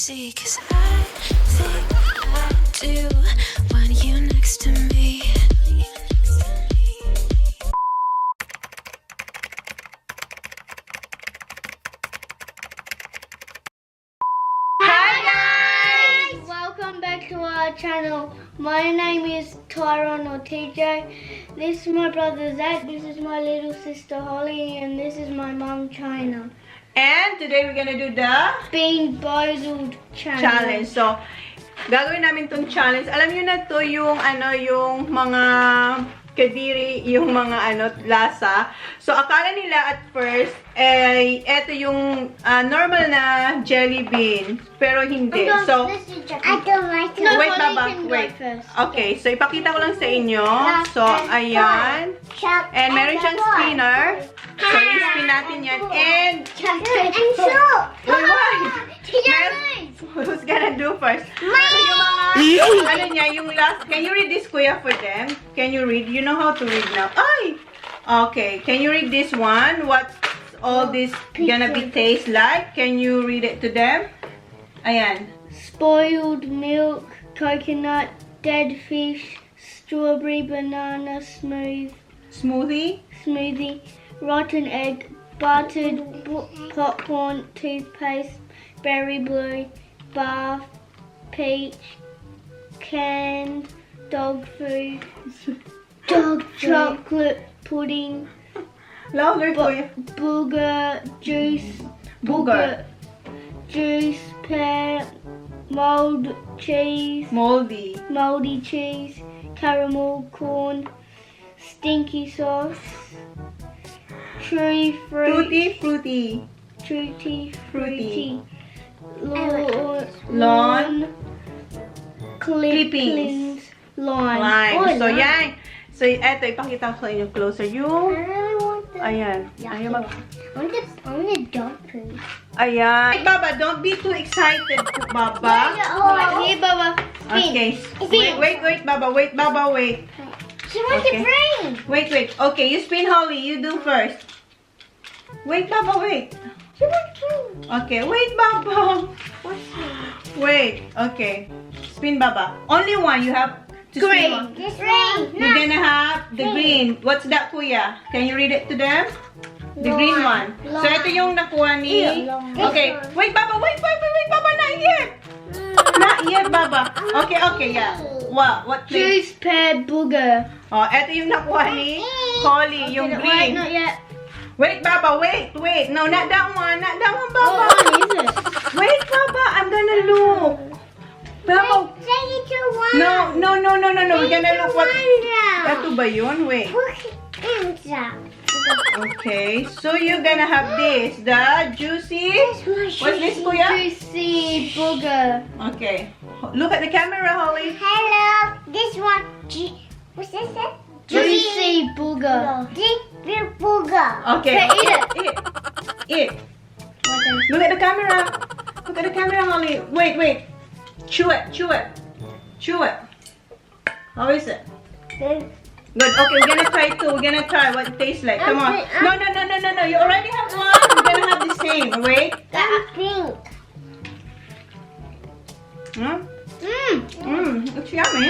see, 'cause I think I do want you next to me. Hi guys! Welcome back to our channel. My name is Tyron or TJ. This is my brother Zach. This is my little sister Holly, and this is my mom China. And today we're gonna do the Being Boozled challenge. So, gagawin namin tong challenge. Alam niyo na to yung yung mga kadiri, yung mga lasa. So, akala nila at first eto yung normal na jelly bean, pero hindi. So, I don't like it. No, wait, Holly Baba, can go wait. first. Okay, so ipakita ko lang sa inyo. So, ayan. And meron siyang spinner. So, i-spin natin yan. And who's gonna do first? So, yung mga, yung last, can you read this, kuya, for them? Can you read? You know how to read now. Ay! Okay, can you read this one? What's all this gonna be taste like? Can you read it to them? Ayan. Spoiled milk, coconut, dead fish, strawberry banana Smoothie? smoothie, rotten egg, buttered popcorn, toothpaste, berry blue, bath, peach, canned dog food, chocolate pudding, Louder, kuya. booger juice, Booger. juice, pear, moldy cheese, caramel corn, stinky sauce, tutti frutti, lawn Clippings. lime. Lime. So, yan. So, eto, ipakita ko sa inyo closer. Yung, I really want this. ayan. Ayaw mag... I want the dog food. Ayan. Hey, Baba, don't be too excited, Baba. Here, Baba. Spin. Okay. Spin. Wait, Baba. Wait, Baba, wait. She wants Okay. to bring. Wait. Okay, you spin, Holly. You do first. Wait, Baba, wait. She wants to bring. Okay, wait, Baba. Wait. Okay. Spin, Baba. Only one. You have to spin Green. one. This green. You're gonna have the green. What's that, kuya? Can you read it to them? The green one. So, ito yung nakuha ni... Okay. Wait, Baba. Wait, Baba. Not yet. Not yet, Baba. Okay, yeah. What? Juice, pear, booger. Oh, ito yung nakuha ni Holly, yung Wait, green. not yet. Wait, Baba. Wait. No, not that one. Not that one, Baba. What one is it? Wait, Baba. I'm gonna look. Baba. Say it to one. No. We're gonna look what... Ito ba yun? Wait. Okay, so you're gonna have this, the juicy. What's this, kuya? Juicy booger. Okay, look at the camera, Holly. Hello, this one. What's this? Juicy booger. Juicy booger. Okay, Okay, eat. Look at the camera. Look at the camera, Holly. Wait. Chew it. How is it? Good. Okay, we're gonna try two. We're gonna try what it tastes like. Come on. No. You already have one. We're gonna have the same. Wait. That's pink. It's yummy.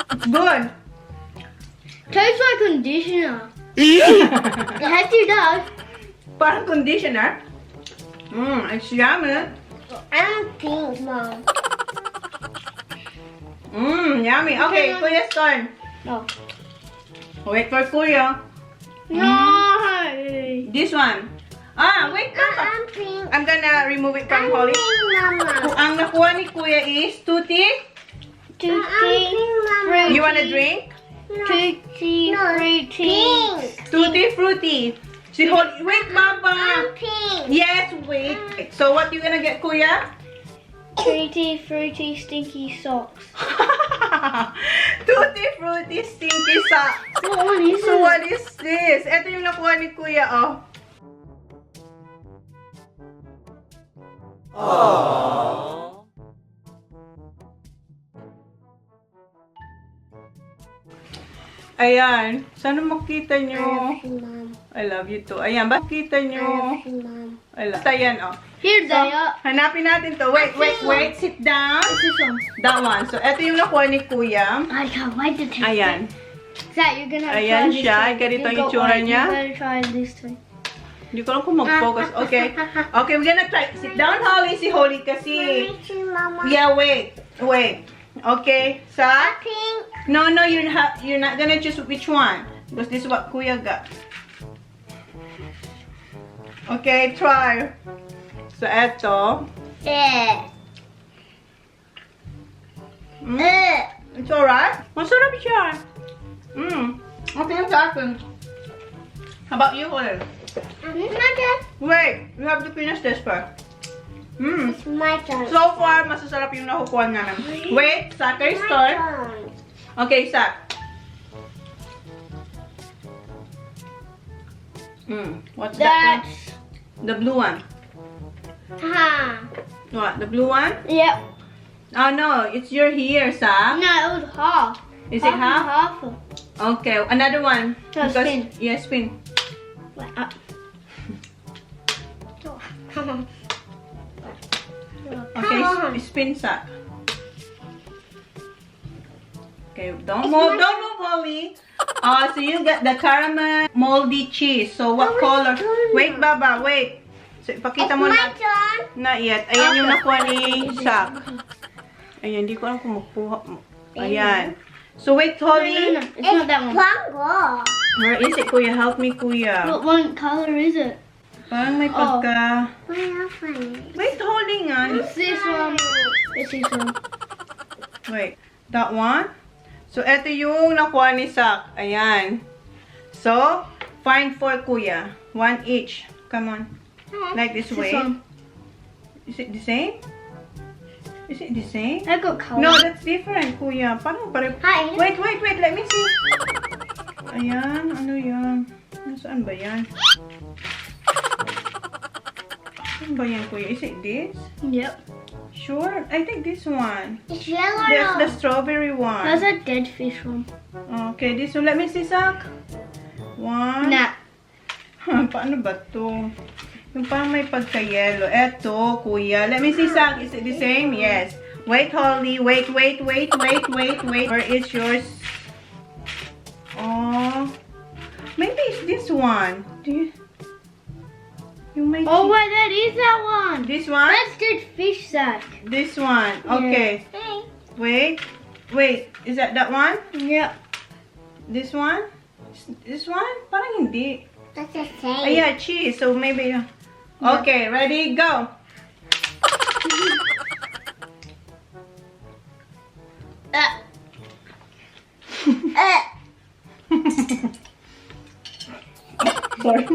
It's good. Tastes like conditioner. It does. Parang conditioner. It's yummy. I'm pink, Mom. Yummy. Okay, Kuya's turn. No. Wait for Kuya. No. This one. Wait, Papa. I'm pink. I'm gonna remove it from I'm Holly. pink, Mama. Ang nakuha ni Kuya is tutti. Tutti I'm pink, Mama. fruity. You wanna drink? Tutti No, fruity. pink. Tutti frutti. Si Holly. Wait, Baba. I'm pink. Yes, wait. So what you gonna get, Kuya? Tutti fruity stinky socks. Tutti frutti stinky socks. So what is this? Ito yung nakuha ni Kuya, oh. Ayan. Sana makita nyo. Mom. I love you too. Ayan, bakit kita I nyo? love you, Mom. I love. Ayan, oh. Here, So, Daya. hanapin natin to. Wait. Sit down. What's this one? That one. So, ito yung nakuha ni Kuya. I can't wait to taste Ayan. it. Zach, you're gonna have to Ayan try this siya. one. Ganito You yung got itsura one. niya. You gotta try this one. Hindi ko lang kung mag-focus. Okay. Okay, we're gonna try. Sit down, Holly. Si Holly kasi. Me too, Mama. Yeah, wait. Okay. Sa? Pink. No, you're not gonna choose which one. Because this is what Kuya got. Okay, try. So, eto. It's alright. Masarap siya. Okay lang sa akin. How about you, Holly? My turn. Wait, we have to finish this first. It's my turn. So far, masasarap yung nakukuha namin. Wait, Saka My start. turn. Okay, Sak. What's that one? That's... The blue one. Ha. What? The blue one? Yep. Oh no, it's your here, Sak. No, it was half. Is it half? Half. Okay, another one. No, spin. Yeah, spin. Wait, Okay, Come on. spin, Sak. Okay, don't move, Holly. So you got the caramel moldy cheese. So what color? Wait, Baba, wait. So ipakita mo My na. turn. Not yet. Ayan yung nakuha ni Sak. Ayan, hindi ko alam kung magkuha mo. Ayan. So wait, Holly. No. It's not that one. Mango. Where is it, Kuya? Help me, Kuya. What one color is it? Parang may pagka... Wait, Holly nga. It's this one. It's this one. Wait. That one? So, eto yung nakuha ni Sak. Ayan. So, find 4, Kuya. 1 each. Come on. Like this It's way. this one. Is it the same? Is it the same? I got color. No, that's different, Kuya. Parang pare... Hi. Wait. Let me see. Ayan. Ano yan? Nasaan ba yan? Saan ba yan, Kuya? Is it this? Yep. Sure. I think this one. It's yellow. That's the strawberry one. That's a dead fish one. Okay, this one. Let me see, Sak. One. Nah. Paano ba to? Yung parang may pagka-yellow. Eto, Kuya. Let me see, Sak. Is it the same? Yes. Wait, Holly. Wait. Where is yours? Oh. Maybe it's this one. Do you... Yung may Oh, wait, that is that one. This one? That's dead fish, Zach. This one. Okay. Hey. Wait. Is that one? Yep. This one? This one? Parang hindi. That's the same. Ah, yeah, cheese. So maybe... Okay, ready? Go. Sorry.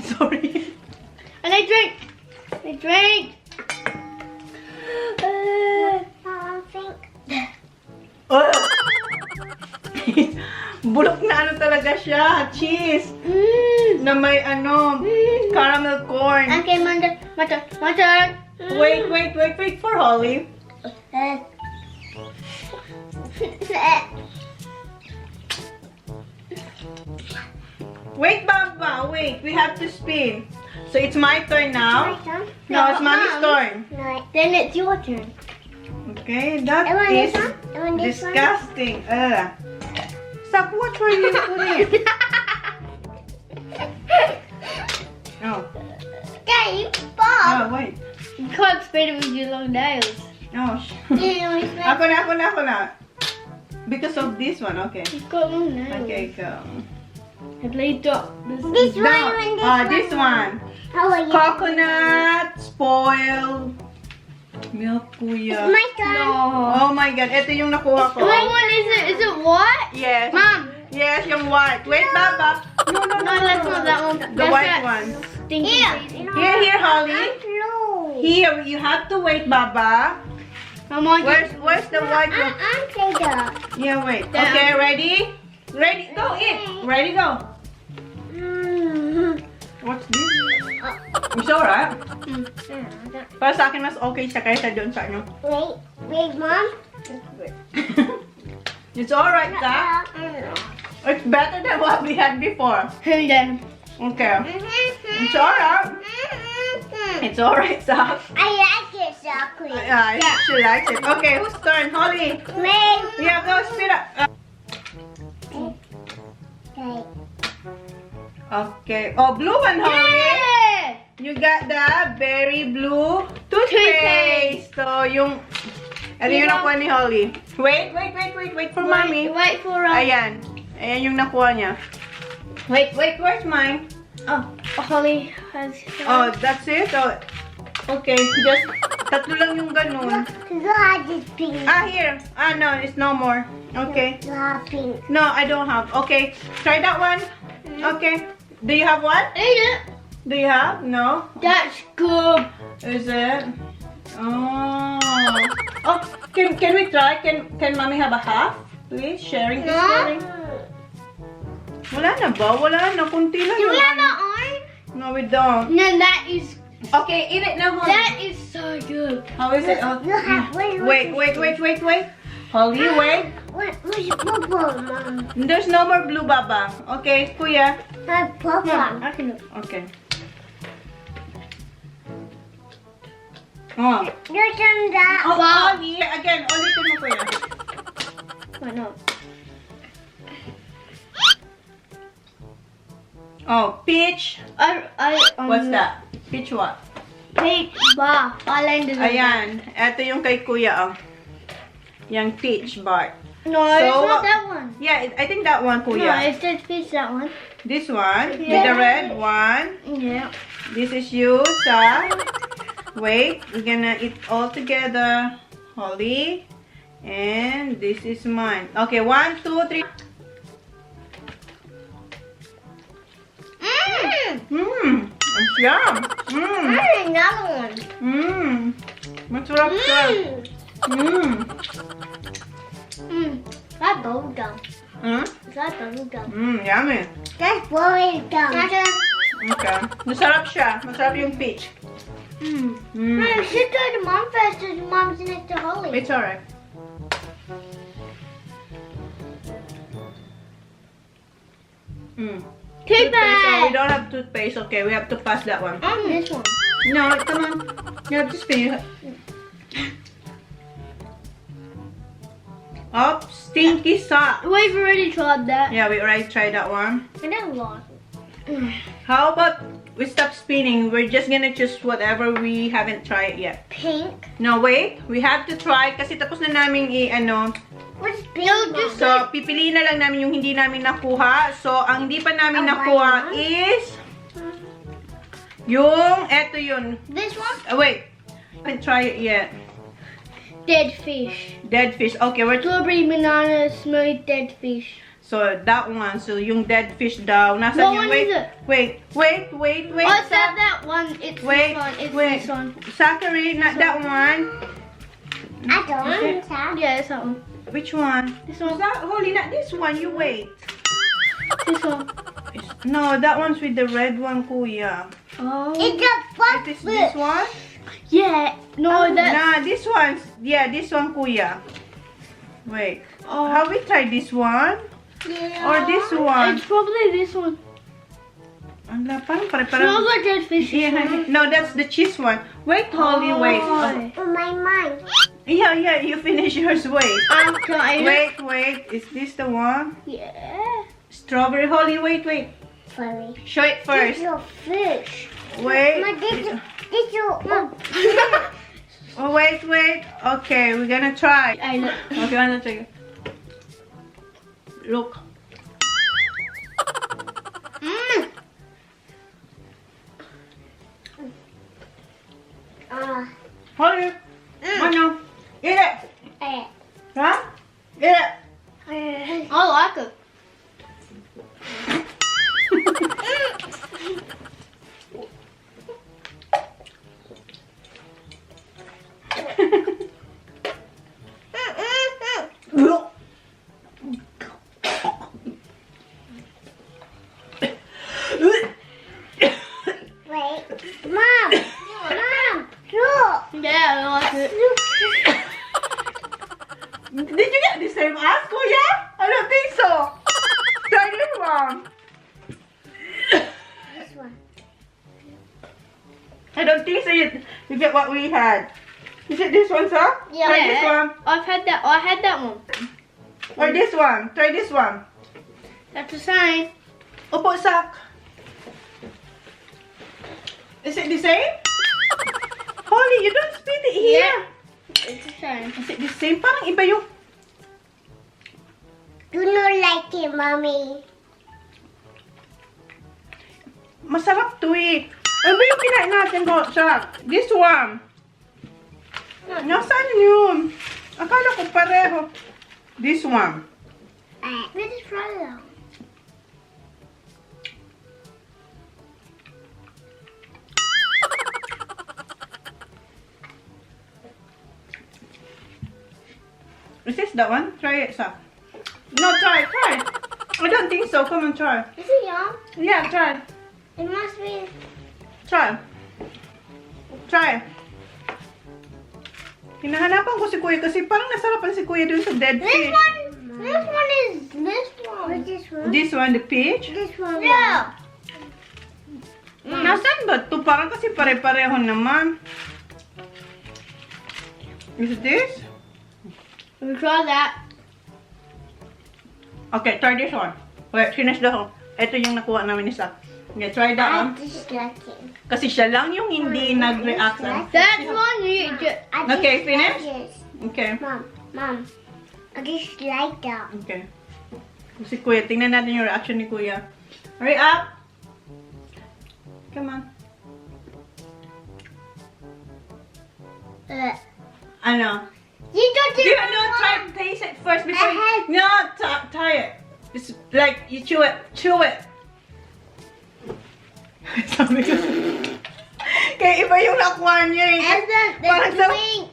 Sorry. And I drink. Bulok na ano talaga siya. Cheese. Na may ano, caramel corn. Okay, my turn. Wait for Holly. Wait, Baba, wait. We have to spin. So it's my turn now. No, it's Mommy's turn. No. Then it's your turn. Okay, I that want is this one. I want this one. disgusting. Stop, what were you putting? Oh. Daddy, Bob. Oh, wait. You can't spin it with your long nails. Oh, Ako na. Because of this one, okay. You've got long nails. Okay, go. At least This No, one and this one. Oh, yeah. Coconut, spoiled milk, Kuya. My turn. No. Oh my God, ito yung nakuha ko. What one is it? Is it what? Yes. Mom. Yes, yung white. Wait, Baba. No, No, that's not that one. The That's white that one. stinky Here. taste. Here, Holly. Blue. Here, you have to wait, Baba. Come on. Where's the white one? I'm Taylor. Yeah, wait. Down. Okay, ready? Ready, go in. Ready, go. What's this? It's alright. Para sa akin, mas okay siya kaysa doon sa inyo. Wait, Mom. It's alright, Zach. It's better than what we had before. And then. Okay. It's alright. It's alright, Zach. I like it, chocolate. Yeah, she likes it. Okay, whose turn? Holly. Me. Yeah, go speed up. Okay. Okay. Oh, blue one, Holly. Yeah! You got the berry blue toothpaste. So, yung... Ano yung nakuha ni Holly? Wait for mommy. Wait for Ayan. Ayan yung nakuha niya. Wait, where's mine? Oh, Holly has. Oh, that's it? Oh, okay, just tatlo lang yung ganun. You have this pink. Ah, here. Ah, no, it's no more. Okay. You have pink. No, I don't have. Okay, try that one. Okay. Do you have one? Eat it. Do you have? No? That's good. Is it? Oh. Oh, can we try? Can mommy have a half? Please, sharing is sharing. Wala na ba? Wala na. Kunti lang Do we yung have ano. that on? No, we don't. No, that is. Okay, eat it now, Holly. That is so good. How is it? Oh. You have. Wait. Holly, wait. Where's purple, Mom? There's no more blue, Baba. Okay, Kuya. Have purple. I can do it. Okay. Oh. You turn that. Oh, Wow. Holly. Again, ulitin mo, Kuya. Why not? Oh, peach. What's that? Peach what? Peach bar. Island is. Ayan. Ito yung kay Kuya, oh. Yung peach bar. No, So, it's not that one. Yeah, I think that one, No, Kuya. it's just peach that one. This one, with Yeah. the red one. Yeah. This is you, Sa. Wait, we're gonna eat all together. Holly. And this is mine. Okay, 1, 2, 3. It's yum. Another one. Masarap siya. That bubble gum. Hmm? That bubble gum. Yummy. That's boring gum. Okay. Masarap siya. Masarap yung peach. No, you should go to mom first because mom's next to Holly. It's alright. Toothpaste. Oh, we don't have toothpaste. Okay, we have to pass that one. This one. No, come on. You have to spin it. Oh, stinky sock. We've already tried that. Yeah, we already tried that one. I don't like it. How about we stop spinning? We're just gonna choose whatever we haven't tried yet. Pink. No, wait. We have to try kasi tapos na namin i-ano. What's pink? No, just So, pipiliin na lang namin yung hindi namin nakuha. So, ang hindi pa namin nakuha is yung, eto yun. this one. Wait. I haven't tried it yet. Dead fish. Dead fish. Okay, we're Strawberry banana smooth dead fish. so that one. So, yung dead fish daw. Nasaan What yung, one wait, is it? wait. Oh, it's not that one. It's Wait, this one. It's wait. this one. Zachary, not that one. I don't want that. Yeah, it's that one. Which one? This one. Holy, not this one. You wait. This one. No, that one's with the red one, Kuya. Oh. It's a fuck It is this one? Yeah. No, that. Nah, this one's, yeah, this one, Kuya. Wait. Oh. Have we tried this one? Yeah. Or this one? It's probably this one. Ala, parang Smells pare-parang. like dead fish. No, that's the cheese one. Wait, Holly, wait. Oh. Oh, my mind. Yeah, you finish yours. Wait. I'm trying. Wait. Is this the one? Yeah. Strawberry, Holly, wait. Funny. Show it This first. is your fish. Wait. Ma, this your. Oh, wait. Okay, we're gonna try. I know. Okay, I'm gonna try. Look. Holly, ano? Eat it. Huh? Eat it. I like it. This one. I don't think so. You get what we had. Is it this one, sir? Yeah. Try this one. I had that one. Or this one. Try this one. That's the same. Opo, sak. Is it the same? Holly, you don't spit it here. Yeah. It's the same. Is it the same? Parang iba yung... Do not like it, mommy. Masarap to eh. Ano ba yung kinain natin ko, sak? This one. Nasaan yun? Akala ko pareho. This one. Let us try it out. Is this that one? Try it, sak. No, try. I don't think so. Come on, try. Is it yum? Yeah, try. It must be. Try. Hinahanapan ko si Kuya kasi parang nasarapan si Kuya dun sa dead This fish. one. This one is this one. What's this one? This one, the peach. This one. Yeah. Nasaan ba ito? Parang kasi pare-pareho naman. Is it this? We'll try that. Okay, try this one. Wait, finish the whole. Ito yung nakuha namin isa. Okay, try that I one. dislike it. Kasi siya lang yung hindi nag-react. That one you just. Okay, finish? Yes. Okay. Mom. I dislike that. Okay. Si Kuya, tingnan natin yung reaction ni Kuya. Hurry up! Come on. Ano? You don't do No, try taste it first before you... No, try it. It's like, you chew it. Sabi ko. Kaya iba yung nakuha niya eh. And then Parang the drink.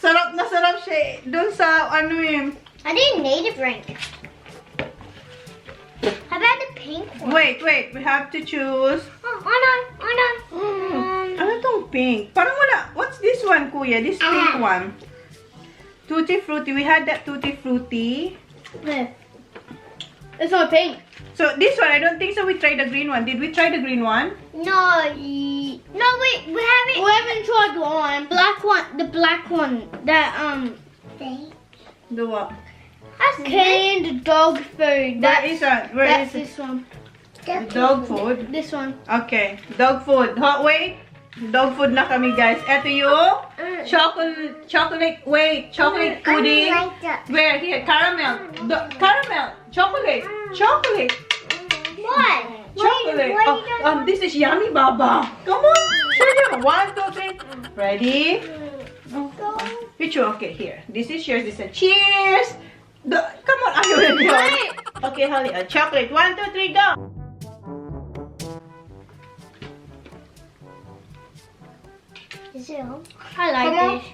sarap na sarap siya eh. Doon sa ano eh. I didn't need a drink. How about the pink one? Wait. We have to choose. Oh no. Ano tong pink? Parang wala. What's this one, Kuya? This pink one. Tutti Frutti. We had that Tutti Frutti. It's not pink. So this one, I don't think so. We tried the green one. Did we try the green one? No, wait, we haven't. We haven't tried one. The black one. That The what? canned dog food. Where is that? Where That's is it? this one. Dog food. This one. Okay, dog food. Wait. Dog food na kami, guys. Ito yung chocolate pudding. like that. Where? Here, caramel. Caramel. Chocolate. What? Chocolate. This is yummy, Baba. Come on. Show them. 1, 2, 3. Ready? Which one? Okay, here. This is yours. This is cheers. Come on. Are you ready? Wait. Okay, Holly. Chocolate. 1, 2, 3, go. Is it all? I like Come on. this.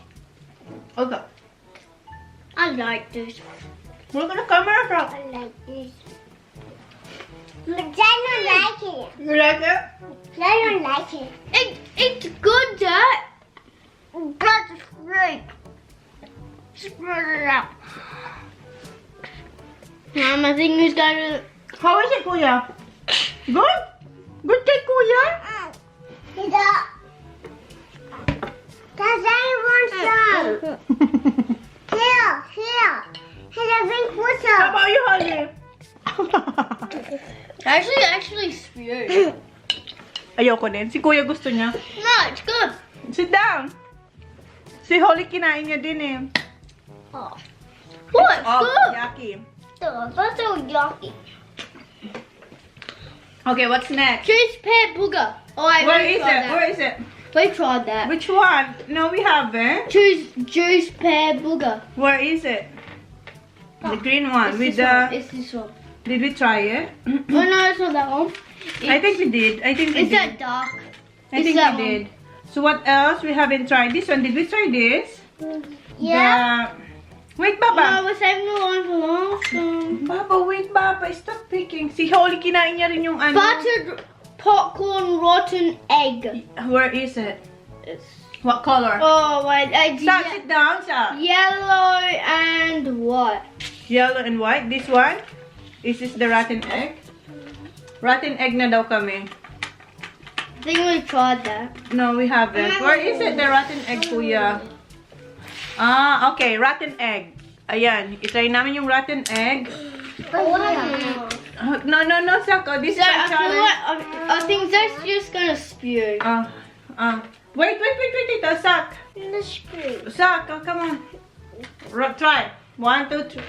Okay. I like this. We're gonna camera from. I like this. But I don't like it. You like it? I don't like it. It's good, Dad. That's great. Spread it out. Now my thing is gotta. How is it, Kuya? Good? Good kay Kuya? It's up. Cause I want some. Here. Here's a pink How water. about you, Holly? Actually spew. Ayoko din. Si Kuya gusto niya. No, it's good. Sit down. Si Holly kinain niya din eh. Oh, it's good. Yucky. That's so yucky. Okay, what's next? Cheese pear booger. Oh, Where is it? Where is it? We tried that. Which one? No, we haven't. Choose juice pear booger. Where is it? The green one It's with this the... one. It's this one. Did we try it? Oh no, it's not that one. I think we did. It's that dark. I think it's that we did. So what else? We haven't tried this one. Did we try this? Yeah. Wait, No, Baba. we're saving the one for last time. Baba, wait, Baba. Stop picking. Si Holly kinain niya rin yung ano. Buttered popcorn rotten egg. Where is it? It's, What color? oh wait, Sa, sit down, sa. yellow and what? Yellow and white. This one? Is this the rotten egg? Rotten egg na daw kami. I think we tried that. No, we haven't. Where is it, the rotten egg, kuya? Ah, okay. Rotten egg. Ayan. Itry namin yung rotten egg. No, Sako. This is a challenge. I think that's just gonna spew. Wait, ito, Sak. Sak, come on. Try. 1, 2, 3.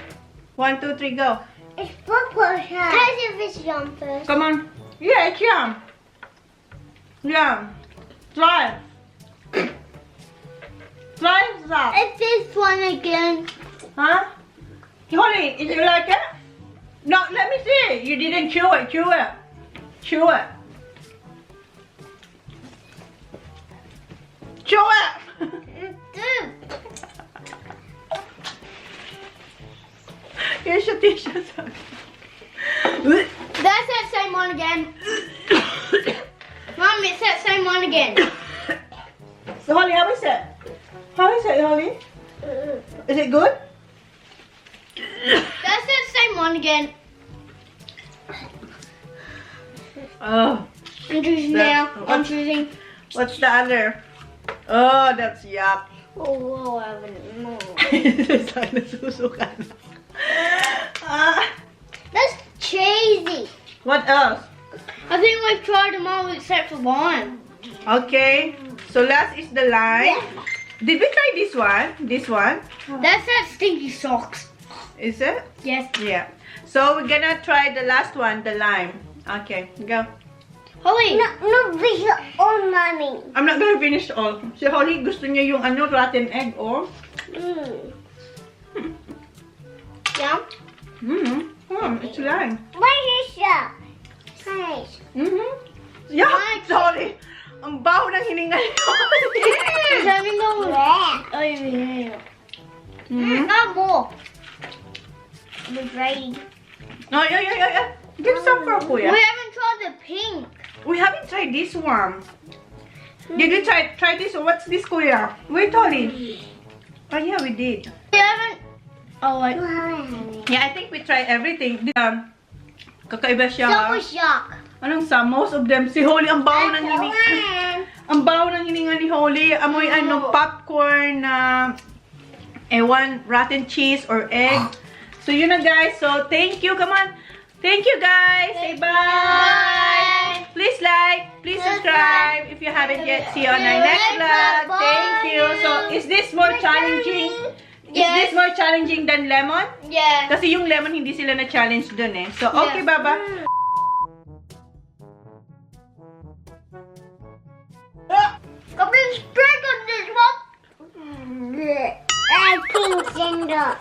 1, 2, 3, go. It's purple. Can I see if it's yum first? Come on. Yeah, it's yum. Yum. Try. Try, Sak. It's this one again. Huh? Holly, did you like it? No, let me see. You didn't chew it. Chew it. Chew it. Chew it. Here's your tissue. That's that same one again. Mom, it's that same one again. So, Holly, how is it? How is it, Holly? Is it good? That's that same one again. Oh, I'm choosing That's- now. I'm choosing. what's the other? Oh, that's yuck. Oh, I haven't. No. Sana susukan. Ah, That's cheesy. what else? I think we've tried them all except for one. Okay, so last is the lime. Did we try this one? This one? That's that stinky socks. Is it? Yes. Yeah. So we're gonna try the last one, the lime. Okay, go. Holly. No, visual on mommy. I'm not gonna finish all. Si Holly gusto niya yung rotten egg, oh. Yeah. It's lime. What is that? Nice. Yeah, sorry. Ang baho ng hininga ni Holly. Sabi mo. Yeah. Oh, yeah. Not more. The braid. Oh, yeah. Give some for Kuya. We haven't tried the pink. We haven't tried this one. Did we try this one? What's this, Kuya? Wait, Holly. Oh, yeah, we did. We haven't. Oh, wait. Yeah, I think we tried everything. Kakaiba siya. So was shock. Anong sa? Most of them. Si Holly, ang baho ng hininga. Ang baho ng hininga ni Holly. Amoy popcorn na ewan, rotten cheese or egg. So yun na guys. So thank you. Come on. Thank you guys. Say bye. Please like, please subscribe if you haven't yet. See you on our next vlog. Thank you. So is this more challenging? Is this more challenging than lemon? Yeah. Kasi yung lemon hindi sila na-challenge dun eh. So okay, Baba. Kapag spread on this one. I think Cinder.